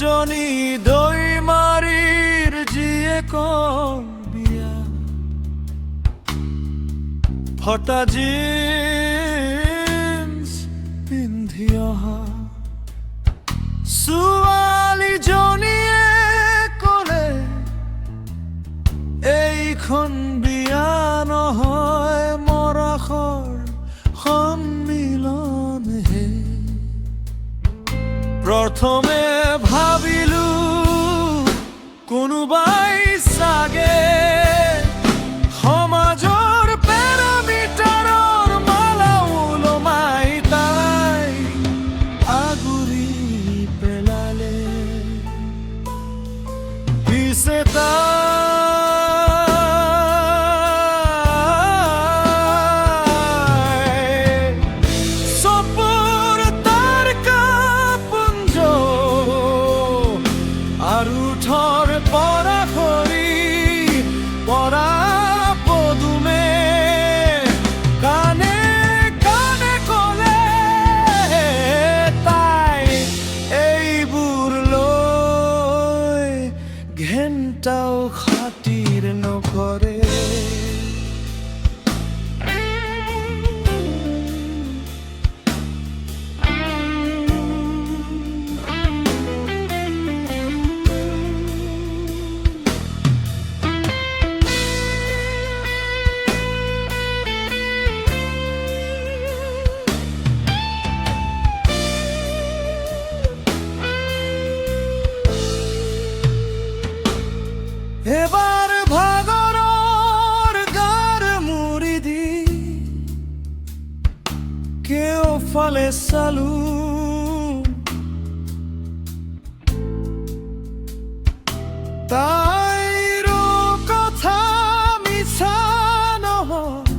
ৰজনী দৈমাৰীৰ জীয়েকৰ বিয়া ফটা জিন্স পিন্ধি অহা ছোৱালীজনীয়ে ক'লে এইখন বিয়া নহয় মৰাশৰ সন্মিলনহে। প্ৰথমে ভাবিলো কোনোবাই চাগে সমাজৰ পেৰামিটাৰৰ মালা ওলমাই তাই আগুৰি পেলালে। পিছে ঘেণ্টাও খাতিৰ নকৰে। এবাৰ ভাগৰৰ গাৰ মুৰি দি কেওফালে চালো তাইৰো কথা মিছা নহয়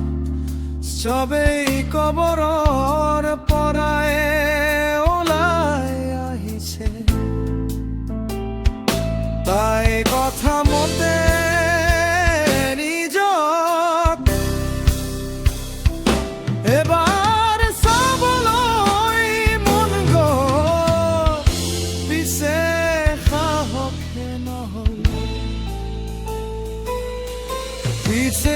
চবেই কবৰৰ পৰাই ওলাই আহিছে। তাই কথা মতে নিজক এবাৰ চাবলৈ মন গ'ল, পিছে সাহসে নহ'ল, পিছে